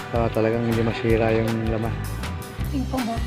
Talagang hindi masira yung laman. Tingko mo.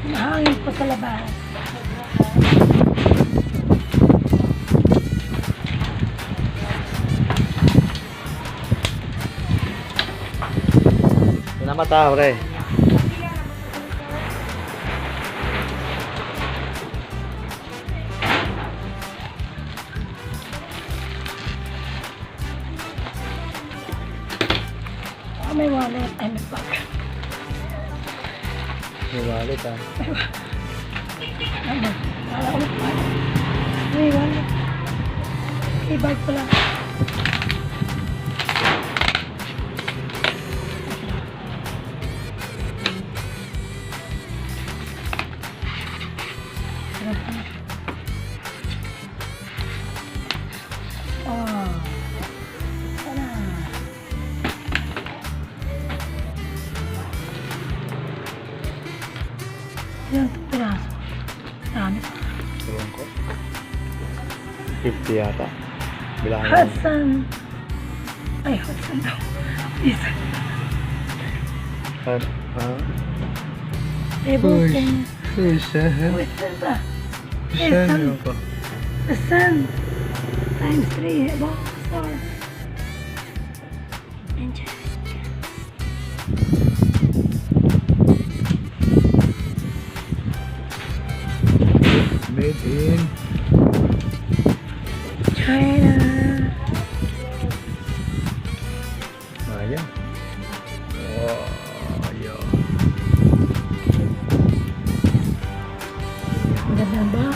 Mahangin po sa labas. Namata, pre. Oh, may wallet. Ay, may bag. May wallet, ha. Ano? Wala ko pa. May wallet. May bag pala. Oh. Sana. Ilang piraso? Dami. Ewan ko. 50 yata. Bilangan. Hueison. Ay, Hueison daw. Isa. Table tennis. Hueison. Hueison ba? Hueison yun ko. Hueison. Times 3. About star. Enjoy. Made in China. Ayan. Oh, ayan. Maganda ba?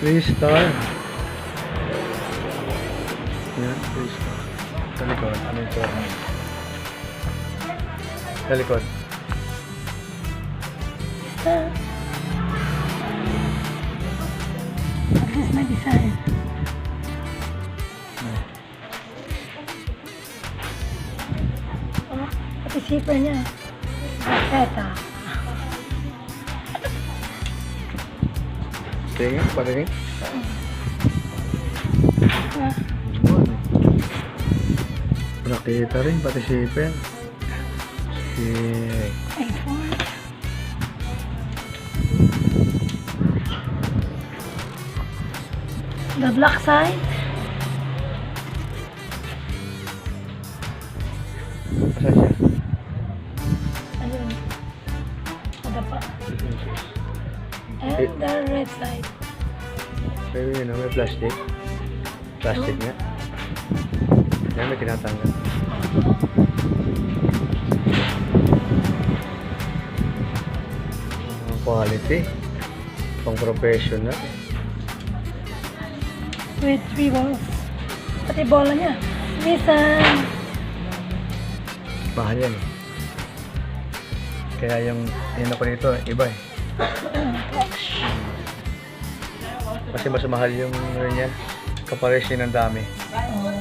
3 star. Yan, 3 star. Sa likod, ano ito? Sa likod. At least may design. Oh, pati zipper niya. Baketa. Tingin, patingin. Ah, Nakita rin, pati sipin. iPhone. The black side. Asa siya? Ayun. Ada pa. And the red side. Pero yun, may plastic. Plastic nga. Yan, may tinatanggal. Quality. Pang professional. With 3 balls. Pati bola niya. Hueison. Mahal yan eh. Kaya yung ako nito, iba eh. Kasi mas mahal yung ano niya. Kapares yun ng dami. Oh.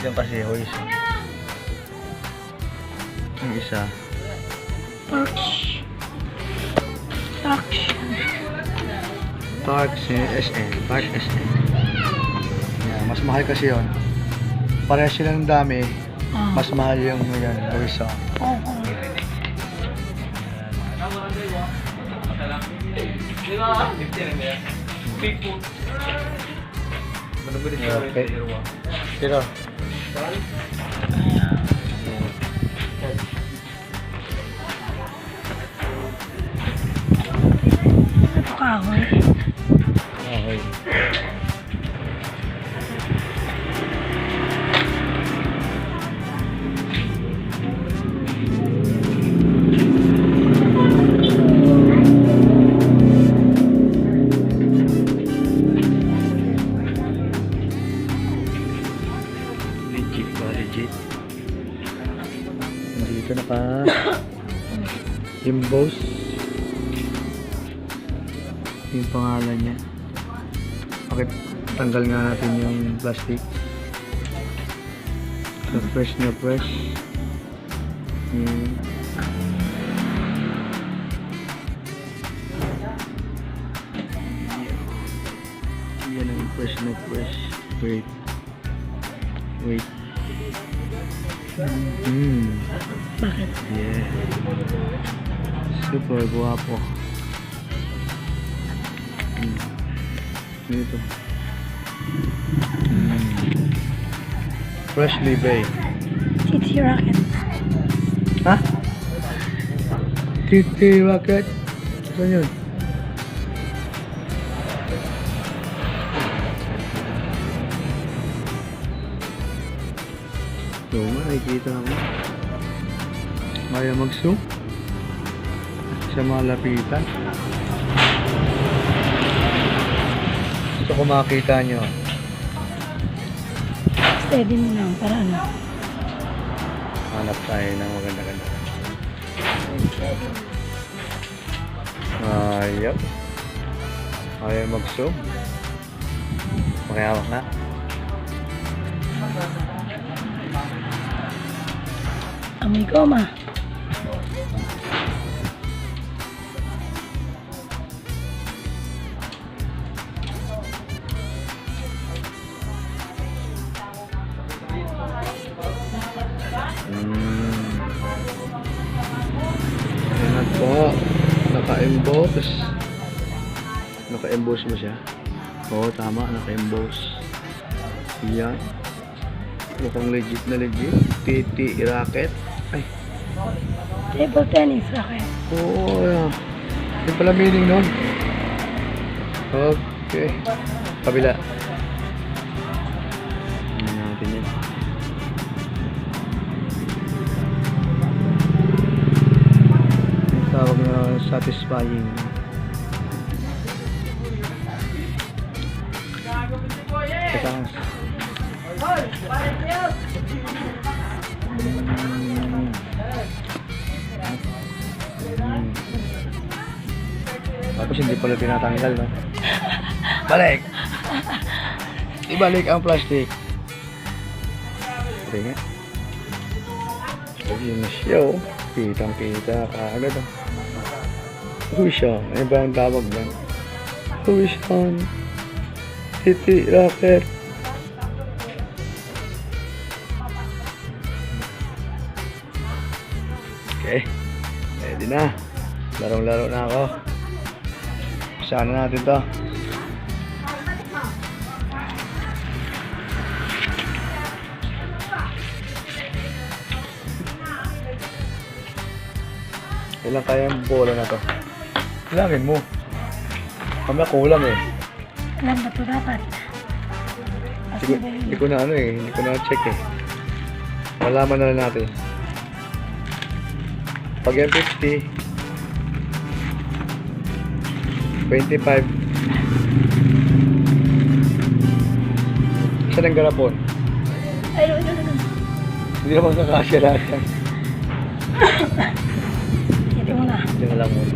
Yan kasi Hueison. Yung isa. Torch. Torch SN. Torch SN. Yan, mas mahal kasi yun. Pares sila ng dami. Mas mahal yung yan, Hueison. Oh. Okay. Sino? Ito kahoy. Okay. Ito naka emboss yung pangalan niya. Bakit tanggal nga natin yung plastic. So fresh na fresh. Yan ang fresh na fresh. Wait. Bakit? Yeah. Super guwapo. Dito. Freshly baked. Titi Rocket. Ha? Titi Rocket? Saan yun? So, makikita ako. Kaya mag-zoom sa mga lapitan. Gusto ko makita nyo. Steady mo lang para ano. Hanap tayo ng maganda-ganda. Ayop. Kaya mag-zoom. Makihawak na. Amoy goma. Ayan po. Naka-emboss. Naka-emboss mo siya. Oo, tama. Naka-emboss. Yan. Mukhang legit na legit. Titi Rocket. Ay. Table tennis racket. Oo, ayan. Yung pala meaning nun. Okay. Kabila. Ano natin yun. Yung tawag na satisfying. Kataas. Tapos hindi pala tinatanggal, no? Balik! Ibalik ang plastic. Sige nga. Ayun na siya, oh. Kitang-kita ka agad, oh. Hueison. Ano ba ang tawag yan? Hueison. Titi Rocket. Okay. Ready na. Larong-laro na ako. Saan na natin to? Ilang kaya yung bola na to? Ilangin mo. Kami kulang eh. Alam ba ito dapat? Hindi ko na ano eh. Hindi ko na check eh. Malaman na lang natin. Pag yung 50, 25. Saan ang garapon? Ay, no. Hindi naman nakasya lahat yan. Hindi mo na. Diyan na lang muna.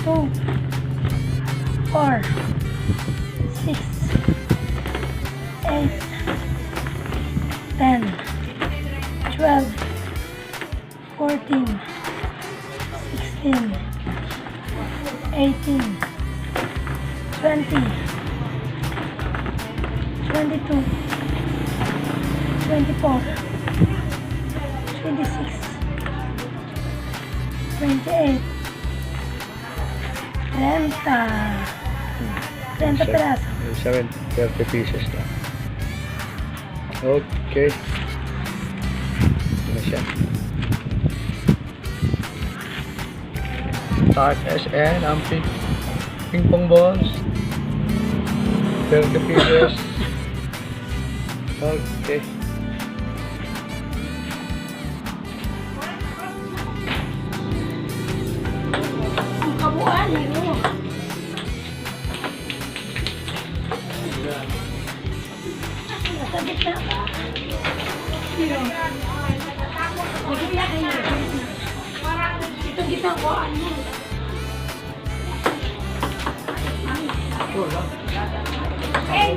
2, 4, 6, 8, 10, 12, 14, 16, 18, 20, 22, 24, 26, 28, 30 peraso. 30 pieces na. Okay. Ito na siya. Start SN ang ping pong balls. 30 pieces. Okay. Ang kabuuan eh. Sa gitna ka. Sino? Sa gitna kayo. Ito gitna ko, ano? Eh,